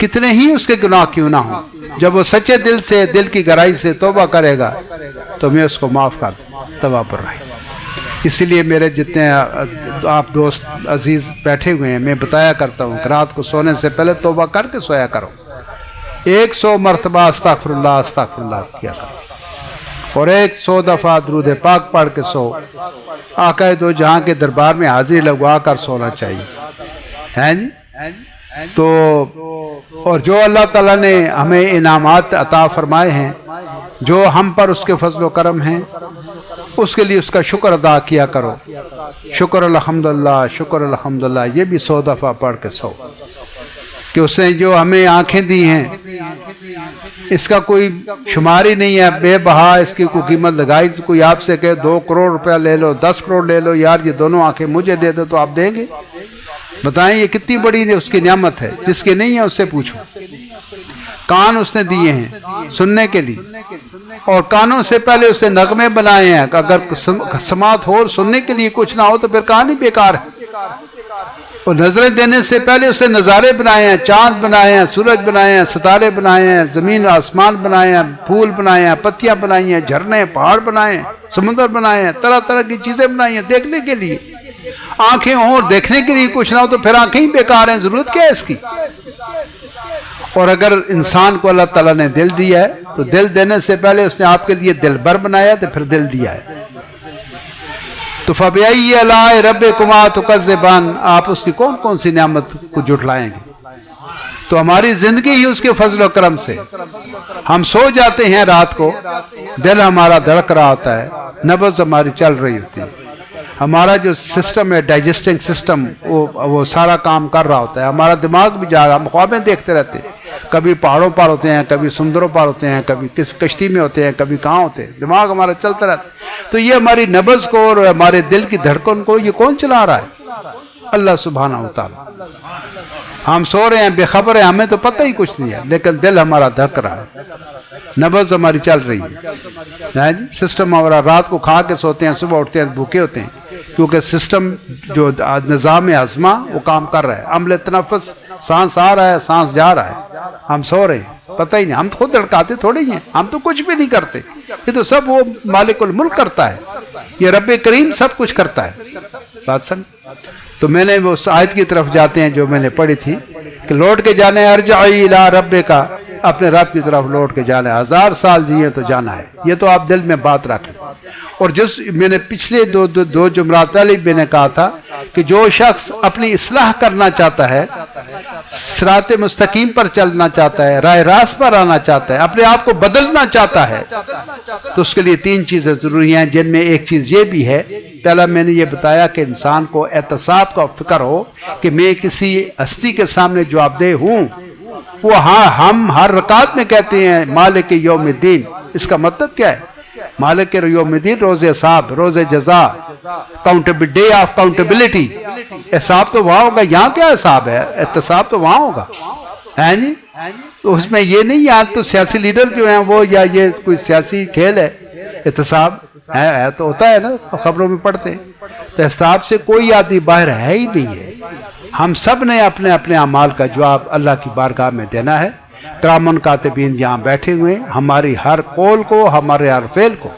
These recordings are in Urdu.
کتنے ہی اس کے گناہ کیوں نہ ہوں، جب وہ سچے دل سے، دل کی گہرائی سے توبہ کرے گا تو میں اس کو معاف کر دوں. توبہ پر رہے. اسی لیے میرے جتنے آپ دوست عزیز بیٹھے ہوئے ہیں، میں بتایا کرتا ہوں کہ رات کو سونے سے پہلے توبہ کر کے سویا کرو. 100 مرتبہ استغفر اللہ کیا کرو، اور 100 دفعہ درود پاک پڑھ کے سو. آقا دو جہاں کے دربار میں حاضری لگوا کر سونا چاہیے، ہیں جی. تو اور جو اللہ تعالیٰ نے ہمیں انعامات عطا فرمائے ہیں، جو ہم پر اس کے فضل و کرم ہیں، اس کے لیے اس کا شکر ادا کیا کرو. شکر الحمدللہ، شکر الحمدللہ، یہ بھی 100 دفعہ پڑھ کے سو. کہ اس نے جو ہمیں آنکھیں دی ہیں، اس کا کوئی شمار ہی نہیں ہے، بے بہا اس کی کوئی قیمت لگائی. کوئی آپ سے کہ 2 کروڑ روپیہ لے لو، 10 کروڑ لے لو، یار یہ دونوں آنکھیں مجھے دے دو، تو آپ دیں گے؟ بتائیں یہ کتنی بڑی اس کی نعمت ہے. جس کے نہیں ہے اس سے پوچھو. کان اس نے دیے ہیں سننے کے لیے، اور کانوں سے پہلے اس نے نغمے بنائے ہیں. اگر سماعت ہو اور سننے کے لیے کچھ نہ ہو تو پھر کان ہی بیکار ہے. اور نظریں دینے سے پہلے اس نے نظارے بنائے ہیں، چاند بنائے ہیں، سورج بنائے ہیں، ستارے بنائے ہیں، زمین آسمان بنائے ہیں، پھول بنائے ہیں، پتیاں بنائی ہیں، جھرنے پہاڑ بنائے ہیں، سمندر بنائے ہیں، طرح طرح کی چیزیں بنائی ہیں دیکھنے کے لیے. آنکھیں ہوں اور دیکھنے کے لیے کچھ نہ ہو تو پھر آنکھیں ہی بیکار ہیں. ضرورت کیا ہے اس کی؟ اور اگر انسان کو اللہ تعالیٰ نے دل دیا ہے تو دل دینے سے پہلے اس نے آپ کے لیے دل بر بنایا تو پھر دل دیا ہے. تو فَبِأَيِّ آلَاءِ رَبِّكُمَا تُكَذِّبَانِ، آپ اس کی کون کون سی نعمت کو جھٹلائیں گے؟ تو ہماری زندگی ہی اس کے فضل و کرم سے. ہم سو جاتے ہیں رات کو، دل ہمارا دھڑک رہا ہوتا ہے، نبض ہماری چل رہی ہوتی ہے، ہمارا جو سسٹم ہے ڈائجسٹنگ سسٹم وہ سارا کام کر رہا ہوتا ہے. ہمارا دماغ بھی جاگا، ہم خوابیں دیکھتے رہتے ہیں. کبھی پہاڑوں پر ہوتے ہیں، کبھی سمندروں پر ہوتے ہیں، کبھی کشتی میں ہوتے ہیں، کبھی کہاں ہوتے ہیں. دماغ ہمارا چلتا رہتا ہے. تو یہ ہماری نبض کو اور ہمارے دل کی دھڑکن کو یہ کون چلا رہا ہے؟ اللہ سبحانہ و تعالیٰ. ہم سو رہے ہیں بے خبر ہیں، ہمیں تو پتہ ہی کچھ نہیں ہے، لیکن دل ہمارا دھڑک رہا ہے، نبض ہماری چل رہی ہے. سسٹم ہمارا رات کو کھا کے سوتے ہیں، صبح اٹھتے ہیں بھوکے ہوتے ہیں، کیونکہ سسٹم جو نظام ہضمہ وہ کام کر رہا ہے. عمل تنفس، سانس آ رہا ہے، سانس جا رہا ہے. ہم سو رہے ہیں، پتہ ہی نہیں. ہم خود دھڑکاتے تھوڑے ہی ہیں، ہم تو کچھ بھی نہیں کرتے. یہ تو سب وہ مالک الملک کرتا ہے، یہ رب کریم سب کچھ کرتا ہے. بات سن. تو میں نے اس آیت کی طرف جاتے ہیں جو میں نے پڑھی تھی کہ لوٹ کے جانا ہے، ارجعی الی ربک، اپنے رب کی طرف لوٹ کے جانا ہے. 1000 سال جیے تو جانا ہے. یہ تو آپ دل میں بات رکھیں. اور جس میں نے پچھلے دو جمعرات پہلے میں نے کہا تھا کہ جو شخص اپنی اصلاح کرنا چاہتا ہے، صراط مستقیم پر چلنا چاہتا ہے، راہ راست پر آنا چاہتا ہے، اپنے آپ کو بدلنا چاہتا ہے، تو اس کے لیے 3 چیزیں ضروری ہیں، جن میں ایک چیز یہ بھی ہے. پہلا میں نے یہ بتایا کہ انسان کو احتساب کا فکر ہو کہ میں کسی ہستی کے سامنے جواب دہ ہوں. وہ ہم ہر رکعت میں کہتے ہیں مالک یوم الدین. اس کا مطلب کیا ہے؟ مالک یوم الدین، روز حساب، روز جزا، ڈے آف کاؤنٹیبلٹی. حساب تو وہاں ہوگا. یہاں کیا حساب ہے؟ احتساب تو وہاں ہوگا، ہے جی. تو اس میں یہ نہیں یہاں تو سیاسی لیڈر جو ہیں وہ، یا یہ کوئی سیاسی کھیل ہے. احتساب ہے تو ہوتا ہے نا، خبروں میں پڑھتے ہیں. تو حساب سے کوئی آدمی باہر ہے ہی نہیں ہے. ہم سب نے اپنے اپنے اعمال کا جواب اللہ کی بارگاہ میں دینا ہے. کرامن کاتبین یہاں بیٹھے ہوئے ہیں، ہماری ہر قول کو، ہمارے ہر فعل کو،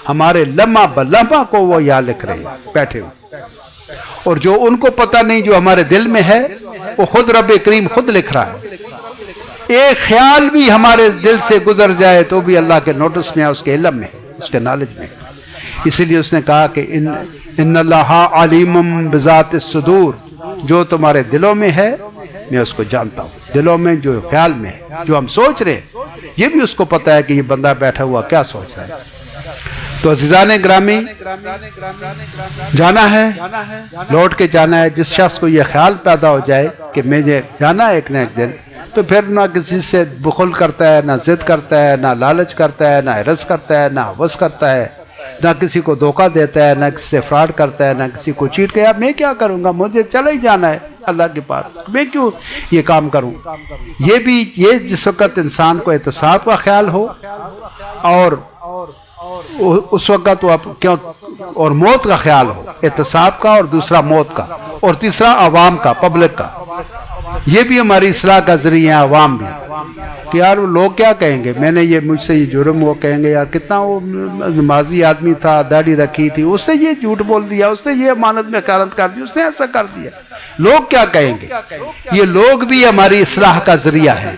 ہمارے لمحہ بلمحہ کو وہ یہاں لکھ رہے ہیں بیٹھے ہوئے. اور جو ان کو پتہ نہیں جو ہمارے دل میں ہے، وہ خود رب کریم خود لکھ رہا ہے. ایک خیال بھی ہمارے دل سے گزر جائے تو بھی اللہ کے نوٹس میں ہے، اس کے علم میں، اس کے نالج میں. اسی لیے اس نے کہا کہ ان اللہ علیم بذات الصدور، جو تمہارے دلوں میں ہے میں اس کو جانتا ہوں. دلوں میں جو خیال میں ہے، جو ہم سوچ رہے ہیں، یہ بھی اس کو پتہ ہے کہ یہ بندہ بیٹھا ہوا کیا سوچ رہا ہے. تو عزیزان گرامی، جانا ہے، لوٹ کے جانا ہے. جس شخص کو یہ خیال پیدا ہو جائے کہ مجھے جانا ہے ایک نہ ایک دن، تو پھر نہ کسی سے بخل کرتا ہے، نہ ضد کرتا ہے، نہ لالچ کرتا ہے، نہ حرص کرتا ہے، نہ ہوس کرتا ہے، نہ کسی کو دھوکہ دیتا ہے، نہ کسی سے فراڈ کرتا ہے، نہ کسی کو چیٹ کیا. میں کیا کروں گا، مجھے چلا ہی جانا ہے اللہ کے پاس، میں کیوں یہ کام کروں. یہ جس وقت انسان کو احتساب کا خیال ہو، اور اس وقت وہ کیوں، اور موت کا خیال ہو، احتساب کا، اور دوسرا موت کا، اور تیسرا عوام کا، پبلک کا. یہ بھی ہماری اصلاح کا ذریعہ ہے، عوام بھی کہ یار وہ لوگ کیا کہیں گے، میں نے یہ مجھ سے یہ جرم، وہ کہیں گے یار کتنا وہ نمازی آدمی تھا، داڑھی رکھی تھی، اس نے یہ جھوٹ بول دیا، اس نے یہ امانت میں خیانت کر دی، اس نے ایسا کر دیا، لوگ کیا کہیں گے۔ یہ لوگ بھی ہماری اصلاح کا ذریعہ ہے،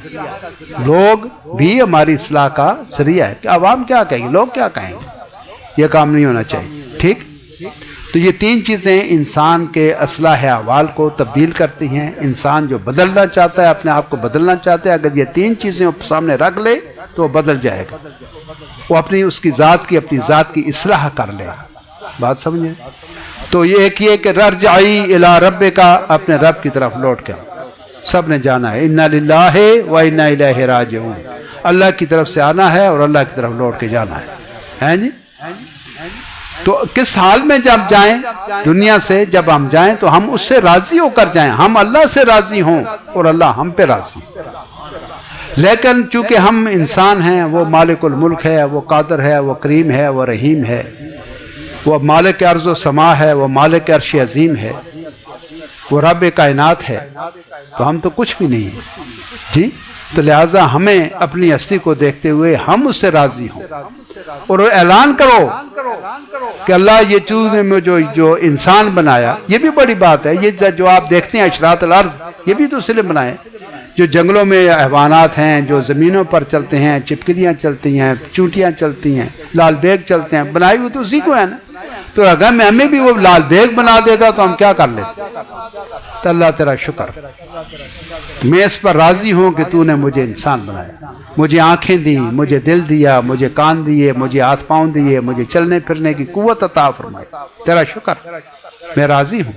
لوگ بھی ہماری اصلاح کا ذریعہ ہے کہ عوام کیا کہیں گے، لوگ کیا کہیں گے، یہ کام نہیں ہونا چاہیے، ٹھیک۔ تو یہ تین چیزیں انسان کے اصلاح احوال کو تبدیل کرتی ہیں۔ انسان جو بدلنا چاہتا ہے، اپنے آپ کو بدلنا چاہتا ہے، اگر یہ تین چیزیں سامنے رکھ لے تو وہ بدل جائے گا، وہ اپنی اپنی ذات کی اصلاح کر لے گا۔ بات سمجھیں؟ تو یہ ایک یہ کہ رجعی الی ربک کا، اپنے رب کی طرف لوٹ کے سب نے جانا ہے، انا للہ و انا الیہ راجعون، اللہ کی طرف سے آنا ہے اور اللہ کی طرف لوٹ کے جانا ہے جی۔ تو کس حال میں جب جائیں دنیا سے، جب ہم جائیں تو ہم اس سے راضی ہو کر جائیں، ہم اللہ سے راضی ہوں اور اللہ ہم پہ راضی۔ لیکن چونکہ ہم انسان ہیں، وہ مالک الملک ہے، وہ قادر ہے، وہ کریم ہے، وہ رحیم ہے، وہ مالک ارض و سما ہے، وہ مالک عرش عظیم ہے، وہ رب کائنات ہے، تو ہم تو کچھ بھی نہیں ہیں جی۔ تو لہٰذا ہمیں اپنی ہستی کو دیکھتے ہوئے ہم اس سے راضی ہوں اور اعلان کرو کہ اللہ یہ تو نے جو انسان بنایا، یہ بھی بڑی بات ہے، یہ جو آپ دیکھتے ہیں اشراط الارض، یہ بھی تو اس نے بنائے، جو جنگلوں میں حیوانات ہیں، جو زمینوں پر چلتے ہیں، چپکلیاں چلتی ہیں، چونٹیاں چلتی ہیں، لال بیگ چلتے ہیں، بنائی ہوئی تو اسی کو ہے نا۔ تو اگر ہمیں بھی وہ لال بیگ بنا دیتا تو ہم کیا کر لیتے؟ تو اللہ تیرا شکر، میں اس پر راضی ہوں کہ تو نے مجھے انسان بنایا، مجھے آنکھیں دی، مجھے دل دیا، مجھے کان دیے، مجھے ہاتھ پاؤں دیے، مجھے چلنے پھرنے کی قوت عطا فرمائی، تیرا شکر، میں راضی ہوں۔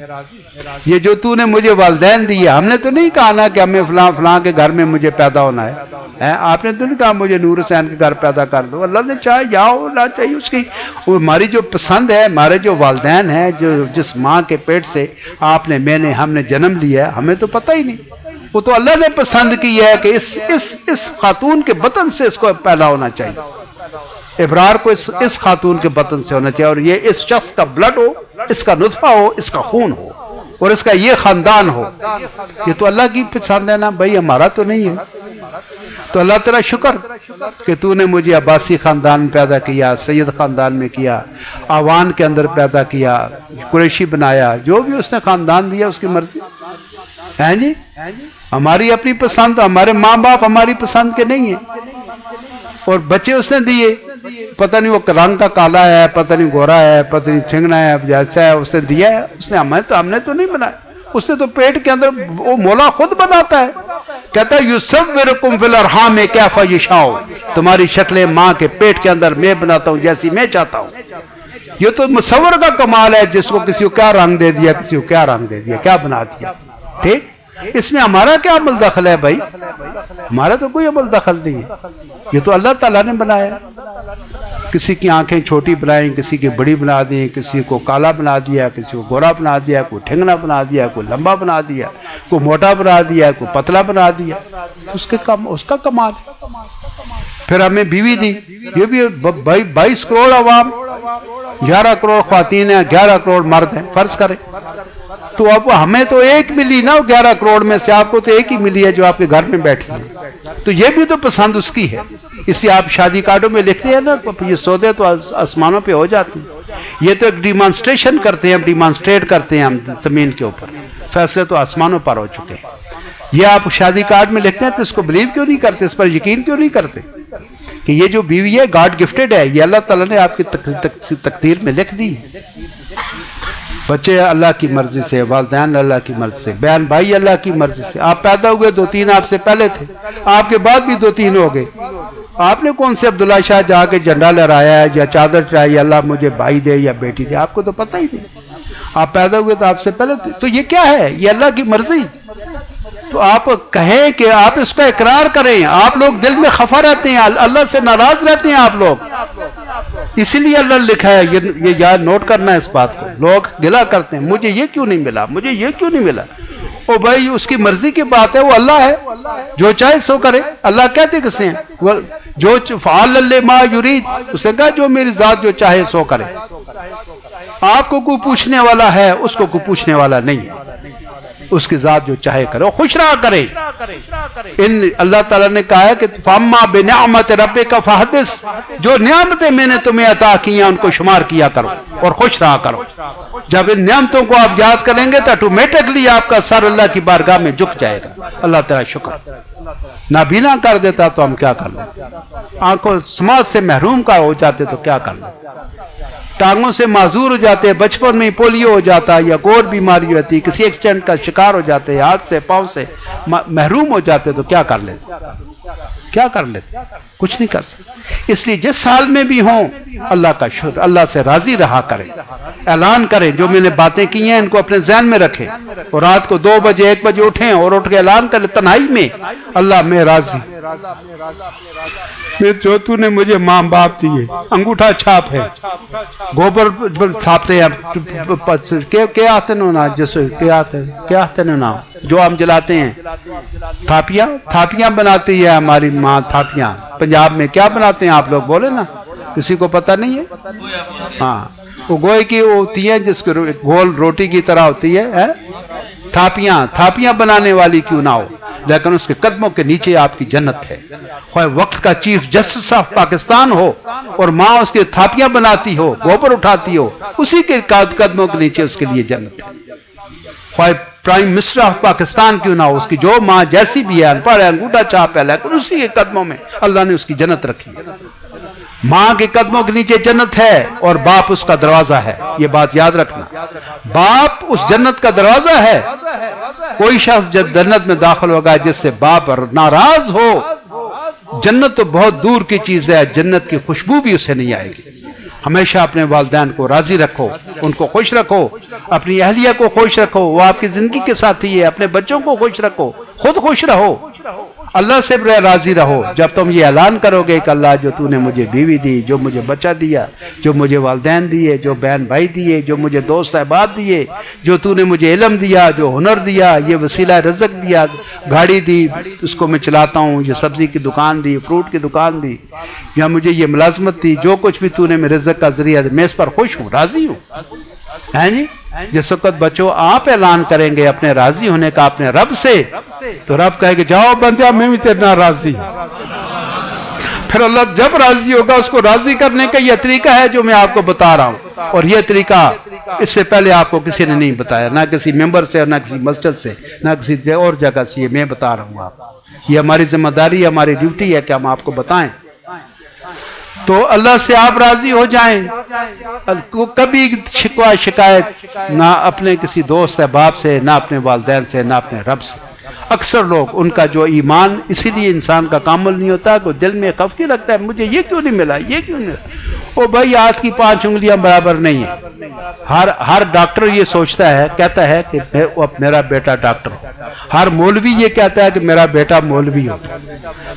یہ جو تو نے مجھے والدین دیے، ہم نے تو نہیں کہا نا کہ ہمیں فلاں فلاں کے گھر میں مجھے پیدا ہونا ہے، آپ نے تو نہیں کہا مجھے نور حسین کے گھر پیدا کر دو، اللہ نے چاہے یا ہونا چاہیے اس کی، وہ ہماری جو پسند ہے، ہمارے جو والدین ہیں، جو جس ماں کے پیٹ سے آپ نے میں نے ہم نے جنم لیا ہے، ہمیں تو پتہ ہی نہیں، وہ تو اللہ نے پسند کی ہے کہ اس خاتون کے بطن سے اس کو پیدا ہونا چاہیے، ابرار کو اس خاتون کے بطن سے ہونا چاہیے، اور یہ اس شخص کا بلڈ ہو، اس کا نطفہ ہو، اس کا خون ہو، اور اس کا یہ خاندان ہو، یہ تو اللہ کی پسند ہے نا بھائی، ہمارا تو نہیں ہے۔ تو اللہ تیرا شکر کہ تو نے مجھے عباسی خاندان میں پیدا کیا، سید خاندان میں کیا، آوان کے اندر پیدا کیا، قریشی بنایا، جو بھی اس نے خاندان دیا اس کی مرضی ہیں جی۔ ہماری اپنی پسند، ہمارے ماں باپ ہماری پسند کے نہیں ہیں، اور بچے اس نے دیے، پتہ نہیں وہ رنگ کا کالا ہے، پتہ نہیں گورا ہے، پتہ نہیں ٹھنگنا ہے، جیسا ہے اس نے دیا ہے، اس نے ہم نے تو نہیں بنایا، اس نے تو پیٹ کے اندر وہ مولا خود بناتا ہے، کہتا ہے یصورکم فی الارحام کیف یشاء، تمہاری شکلیں ماں کے پیٹ کے اندر میں بناتا ہوں جیسی میں چاہتا ہوں۔ یہ تو مصور کا کمال ہے، جس کو کسی کو کیا رنگ دے دیا، کسی کو کیا رنگ دے دیا، کیا بنا دیا، ٹھیک۔ اس میں ہمارا کیا عمل دخل ہے بھائی؟ ہمارا تو کوئی عمل دخل نہیں ہے، یہ تو اللہ تعالیٰ نے بنایا۔ کسی کی آنکھیں چھوٹی بنائیں، کسی کی بڑی بنا دیں، کسی کو کالا بنا دیا، کسی کو گورا بنا دیا، کوئی ٹھنگنا بنا دیا، کوئی لمبا بنا دیا، کوئی موٹا بنا دیا، کوئی پتلا بنا دیا، اس کا کمال ہے۔ پھر ہمیں بیوی دی، یہ بھی 22 کروڑ عوام، 11 کروڑ خواتین ہیں، 11 کروڑ مرد ہیں، فرض کریں تو اب ہمیں تو ایک ملی نا 11 کروڑ میں سے، آپ کو تو ایک ہی ملی ہے جو آپ کے گھر میں بیٹھی ہے، تو یہ بھی تو پسند اس کی ہے۔ اس سے آپ شادی کارڈوں میں لکھتے ہیں نا، یہ سودے تو آسمانوں پہ ہو جاتے ہیں، یہ تو ایک ڈیمانسٹریشن کرتے ہیں، ڈیمانسٹریٹ کرتے ہیں ہم زمین کے اوپر، فیصلے تو آسمانوں پر ہو چکے ہیں۔ یہ آپ شادی کارڈ میں لکھتے ہیں تو اس کو بلیو کیوں نہیں کرتے، اس پر یقین کیوں نہیں کرتے کہ یہ جو بیوی ہے گاڈ گفٹڈ ہے، یہ اللہ تعالیٰ نے آپ کی تقدیر میں لکھ دی ہے۔ بچے اللہ کی مرضی سے، والدین اللہ کی مرضی سے، بہن بھائی اللہ کی مرضی سے، آپ پیدا ہوئے 2-3 آپ سے پہلے تھے، آپ کے بعد بھی 2-3 ہو گئے، آپ نے کون سے عبداللہ شاہ جا کے جھنڈا لہرایا ہے یا چادر چڑھائی، اللہ مجھے بھائی دے یا بیٹی دے، آپ کو تو پتہ ہی نہیں، آپ پیدا ہوئے تو آپ سے پہلے تھے، تو یہ کیا ہے؟ یہ اللہ کی مرضی۔ تو آپ کہیں کہ آپ اس کا اقرار کریں، آپ لوگ دل میں خفا رہتے ہیں، اللہ سے ناراض رہتے ہیں آپ لوگ، اسی لیے اللہ نے لکھا ہے، یہ یاد نوٹ کرنا ہے اس بات کو۔ لوگ گلا کرتے ہیں مجھے یہ کیوں نہیں ملا، مجھے یہ کیوں نہیں ملا، او بھائی اس کی مرضی کی بات ہے، وہ اللہ ہے، جو چاہے سو کرے۔ اللہ کہتے کسے ہیں؟ جو فعال لما یرید، اس نے کہا جو میری ذات جو چاہے سو کرے۔ آپ کو کوئی پوچھنے والا ہے، اس کو کوئی پوچھنے والا نہیں ہے، اس کی ذات جو چاہے کرے، خوش رہا کرے۔ ان اللہ تعالیٰ نے کہا ہے کہ فَأَمَّا بِنِعْمَةِ رَبِّكَ فَحَدِّثْ، جو نعمتیں میں نے تمہیں عطا کی ہیں ان کو شمار کیا کرو اور خوش رہا کرو۔ جب ان نعمتوں کو آپ یاد کریں گے تو آٹومیٹکلی آپ کا سر اللہ کی بارگاہ میں جھک جائے گا۔ اللہ تعالیٰ شکر، نابینا کر دیتا تو ہم کیا کر لیں، آنکھوں سماعت سے محروم کا ہو جاتے تو کیا کر لیں، ٹانگوں سے معذور ہو جاتے، بچپن میں پولیو ہو جاتا یا اور بیماری ہوتی، کسی ایکسیڈنٹ کا شکار ہو جاتے، ہاتھ سے پاؤں سے محروم ہو جاتے تو کیا کر لیتے، کیا کر لیتے، کچھ نہیں کر سکتے۔ اس لیے جس حال میں بھی ہوں اللہ کا شکر، اللہ سے راضی رہا کریں، اعلان کریں جو میں نے باتیں کی ہیں ان کو اپنے ذہن میں رکھیں، اور رات کو 2 بجے 1 بجے اٹھیں اور اٹھ کے اعلان کریں تنہائی میں، اللہ میں راضی، جو تو نے مجھے ماں باپ دیے، انگوٹھا چھاپ ہے، گوبر چھاپتے ہیں، کیا آتے نا جس کیا آتے نا جو ہم جلاتے ہیں، تھاپیاں بناتی ہے ہماری ماں، تھاپیاں پنجاب میں کیا بناتے ہیں آپ لوگ بولے نا، کسی کو پتہ نہیں ہے؟ ہاں وہ گوئے کی وہ ہوتی ہے جس کو گول روٹی کی طرح ہوتی ہے، تھاپیاں بنانے والی کیوں نہ ہو، لیکن اس کے قدموں کے نیچے آپ کی جنت ہے۔ خواہ وقت کا چیف جسٹس آف پاکستان ہو اور ماں اس کے تھاپیاں بناتی ہو، گوبر اٹھاتی ہو، اسی کے قدموں کے نیچے اس کے لیے جنت ہے۔ خواہ پرائم منسٹر آف پاکستان کیوں نہ ہو، اس کی جو ماں جیسی بھی ہے، انپڑھ ہے، انگوٹھا چھاپ ہے، لیکن اسی کے قدموں میں اللہ نے اس کی جنت رکھی ہے۔ ماں کے قدموں کے نیچے جنت ہے اور باپ اس کا دروازہ ہے، یہ بات یاد رکھنا، باپ اس جنت کا دروازہ ہے۔ کوئی شخص جنت میں داخل ہوگا جس سے باپ ناراض ہو، جنت تو بہت دور کی چیز ہے، جنت کی خوشبو بھی اسے نہیں آئے گی۔ ہمیشہ اپنے والدین کو راضی رکھو، ان کو خوش رکھو، اپنی اہلیہ کو خوش رکھو، وہ آپ کی زندگی کے ساتھی ہے، اپنے بچوں کو خوش رکھو، خود خوش رہو، اللہ سے راضی رہو۔ جب تم یہ اعلان کرو گے کہ اللہ جو تو نے مجھے بیوی دی، جو مجھے بچہ دیا، جو مجھے والدین دیے، جو بہن بھائی دیے، جو مجھے دوست احباب دیے، جو تو نے مجھے علم دیا، جو ہنر دیا، یہ وسیلہ رزق دیا، گاڑی دی اس کو میں چلاتا ہوں، یہ سبزی کی دکان دی، فروٹ کی دکان دی، یا مجھے یہ ملازمت دی، جو کچھ بھی تو نے میرے رزق کا ذریعہ دیا، میں اس پر خوش ہوں، راضی ہوں، ہے جی۔ جس وقت بچوں آپ اعلان کریں گے اپنے راضی ہونے کا اپنے رب سے، تو رب کہے کہ جاؤ بندیا میں بھی تیرنا راضی۔ پھر اللہ جب راضی ہوگا اس کو راضی کرنے کا یہ طریقہ ہے جو میں آپ کو بتا رہا ہوں، اور یہ طریقہ اس سے پہلے آپ کو کسی نے نہیں بتایا، نہ کسی ممبر سے، نہ کسی مسجد سے، نہ کسی اور جگہ سے، یہ میں بتا رہا ہوں آپ، یہ ہماری ذمہ داری، ہماری ڈیوٹی ہے کہ ہم آپ کو بتائیں۔ تو اللہ سے آپ راضی ہو جائیں، کبھی شکوہ شکایت نہ اپنے کسی دوست احباب سے، نہ اپنے والدین سے، نہ اپنے رب سے۔ اکثر لوگ ان کا جو ایمان اسی لیے انسان کا کامل نہیں ہوتا کہ وہ دل میں خفگی رکھتا ہے، مجھے یہ کیوں نہیں ملا، یہ کیوں نہیں ملا۔ او بھائی ہاتھ کی 5 انگلیاں برابر نہیں ہیں۔ ہر ڈاکٹر یہ سوچتا ہے، کہتا ہے کہ میرا بیٹا ڈاکٹر ہو، ہر مولوی یہ کہتا ہے کہ میرا بیٹا مولوی ہو۔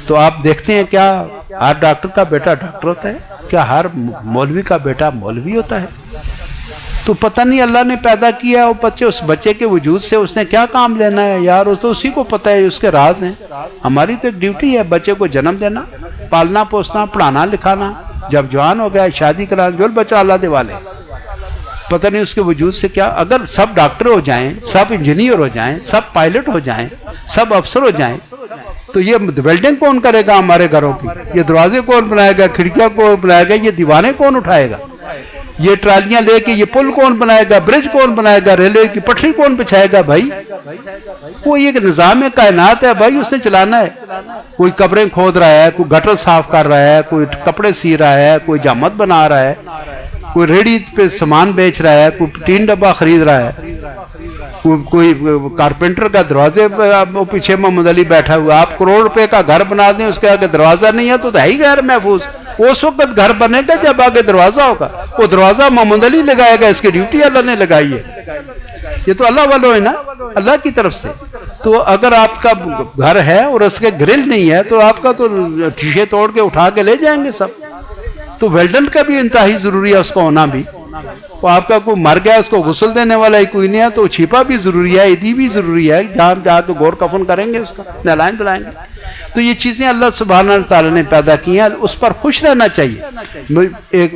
تو آپ دیکھتے ہیں کیا ہر ڈاکٹر کا بیٹا ڈاکٹر ہوتا ہے؟ کیا ہر مولوی کا بیٹا مولوی ہوتا ہے؟ تو پتہ نہیں اللہ نے پیدا کیا وہ بچے، اس بچے کے وجود سے اس نے کیا کام لینا ہے یار، تو اسی کو پتہ ہے، اس کے راز ہیں۔ ہماری تو ایک ڈیوٹی ہے بچے کو جنم دینا، پالنا پوسنا، پڑھانا لکھانا، جب جوان ہو گیا شادی کرانا، جو بچہ اللہ دے والے، پتہ نہیں اس کے وجود سے کیا۔ اگر سب ڈاکٹر ہو جائیں، سب انجینئر ہو جائیں، سب پائلٹ ہو جائیں، سب افسر ہو جائیں، تو یہ ویلڈنگ کون کرے گا ہمارے گھروں کی؟ یہ دروازے کون بنائے گا؟ کھڑکیاں کون بنائے گا؟ یہ دیوانے کون اٹھائے گا؟ یہ ٹرالیاں لے کے یہ پل کون بنائے گا؟ برج کون بنائے گا؟ ریلوے کی پٹری کون بچھائے گا؟ بھائی وہ یہ نظام کائنات ہے بھائی، اس نے چلانا ہے۔ کوئی قبریں کھود رہا ہے، کوئی گٹر صاف کر رہا ہے، کوئی کپڑے سی رہا ہے، کوئی جامت بنا رہا ہے، کوئی ریڑھی پہ سامان بیچ رہا ہے، کوئی ٹین ڈبہ خرید رہا ہے، کوئی کارپینٹر کا دروازے پیچھے محمد علی بیٹھا ہوا۔ آپ کروڑ روپے کا گھر بنا دیں، اس کے آگے دروازہ نہیں ہے تو ہے ہی غیر محفوظ۔ اس وقت گھر بنے گا جب آگے دروازہ ہوگا، وہ دروازہ محمد علی لگائے گا، اس کی ڈیوٹی اللہ نے لگائی ہے۔ یہ تو اللہ والوں ہے نا، اللہ کی طرف سے۔ تو اگر آپ کا گھر ہے اور اس کے گرل نہیں ہے تو آپ کا تو شیشے توڑ کے اٹھا کے لے جائیں گے سب۔ تو ویلڈن کا بھی انتہائی ضروری ہے اس کا ہونا بھی۔ وہ آپ کا کوئی مر گیا اس کو غسل دینے والا ہی کوئی نہیں ہے تو چھپا بھی ضروری ہے، عیدی بھی ضروری ہے، جہاں جا کے گور کفن کریں گے اس کا، نہلائیں دلائیں گے۔ تو یہ چیزیں اللہ سبحانہ تعالیٰ نے پیدا کی ہیں، اس پر خوش رہنا چاہیے۔ ایک